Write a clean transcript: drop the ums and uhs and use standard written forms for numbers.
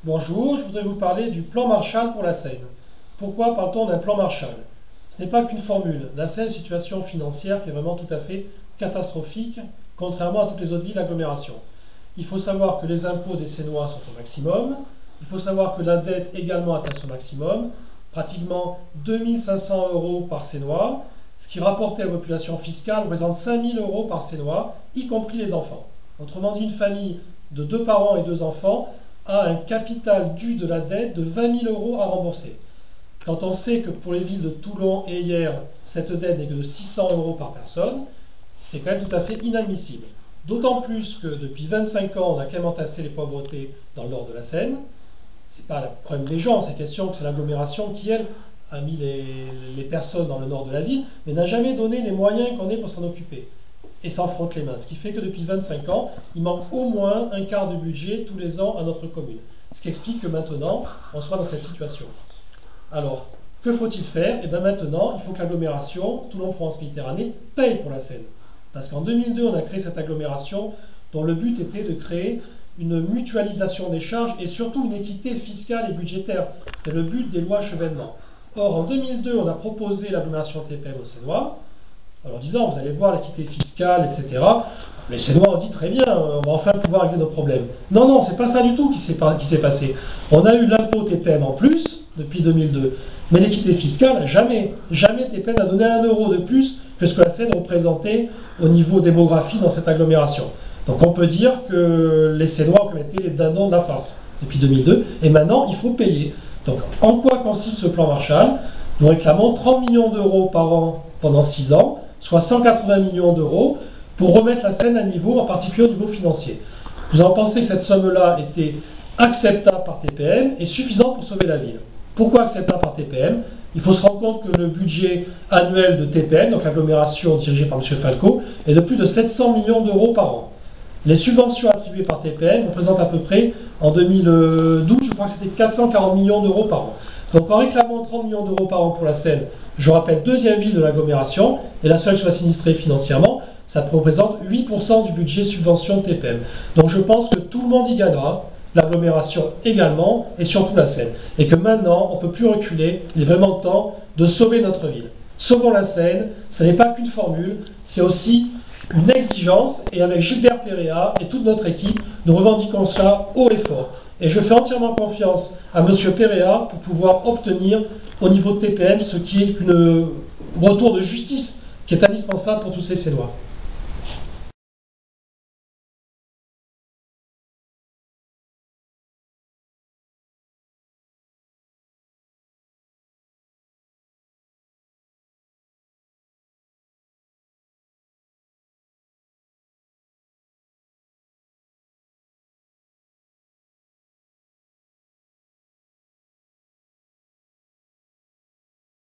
Bonjour, je voudrais vous parler du plan Marshall pour la Seine. Pourquoi parle-t-on d'un plan Marshall? Ce n'est pas qu'une formule. La Seine est une situation financière qui est vraiment tout à fait catastrophique, contrairement à toutes les autres villes d'agglomération. Il faut savoir que les impôts des Sénois sont au maximum. Il faut savoir que la dette également atteint son maximum, pratiquement 2500 € par Sénois, ce qui rapporté à la population fiscale représente 5000 € par Sénois, y compris les enfants. Autrement dit, une famille de 2 parents et 2 enfants a un capital dû de la dette de 20 000 € à rembourser. Quand on sait que pour les villes de Toulon et Hyères, cette dette n'est que de 600 € par personne, c'est quand même tout à fait inadmissible. D'autant plus que depuis 25 ans, on a quand même entassé les pauvretés dans le nord de la Seine. Ce n'est pas le problème des gens, c'est question que c'est l'agglomération qui, elle, a mis les personnes dans le nord de la ville, mais n'a jamais donné les moyens qu'on ait pour s'en occuper. Et s'en frotte les mains. Ce qui fait que depuis 25 ans, il manque au moins un quart de budget tous les ans à notre commune. Ce qui explique que maintenant, on soit dans cette situation. Alors, que faut-il faire? Et bien maintenant, il faut que l'agglomération, Toulon-Provence-Méditerranée, paye pour la Seine. Parce qu'en 2002, on a créé cette agglomération dont le but était de créer une mutualisation des charges et surtout une équité fiscale et budgétaire. C'est le but des lois Chevènement. Or, en 2002, on a proposé l'agglomération TPM aux Sénois, en leur disant, vous allez voir l'équité fiscale, etc. Les Sénois ont dit, très bien, on va enfin pouvoir régler nos problèmes. Non, non, c'est pas ça du tout qui s'est passé. On a eu l'impôt TPM en plus, depuis 2002, mais l'équité fiscale, jamais. Jamais TPM n'a donné 1 € de plus que ce que la Seine représentait au niveau démographie dans cette agglomération. Donc on peut dire que les Sénois ont commis les dindons de la farce depuis 2002, et maintenant il faut payer. Donc en quoi consiste ce plan Marshall? Nous réclamons 30 millions € par an pendant 6 ans, soit 180 millions € pour remettre la Seine à niveau, en particulier au niveau financier. Nous avons pensé que cette somme-là était acceptable par TPM et suffisante pour sauver la ville. Pourquoi acceptable par TPM? Il faut se rendre compte que le budget annuel de TPM, donc l'agglomération dirigée par M. Falco, est de plus de 700 millions € par an. Les subventions attribuées par TPM représentent à peu près, en 2012, je crois que c'était 440 millions € par an. Donc en réclamant 30 millions € par an pour la Seine, je rappelle, deuxième ville de l'agglomération, et la seule qui soit sinistrée financièrement, ça représente 8% du budget subvention de TPM. Donc je pense que tout le monde y gagnera, l'agglomération également, et surtout la Seine. Et que maintenant, on ne peut plus reculer, il est vraiment temps de sauver notre ville. Sauvons la Seine, ce n'est pas qu'une formule, c'est aussi une exigence, et avec Gilbert Péréa et toute notre équipe, nous revendiquons cela haut et fort. Et je fais entièrement confiance à M. Péréa pour pouvoir obtenir au niveau de TPM ce qui est un retour de justice qui est indispensable pour tous ces Sénois.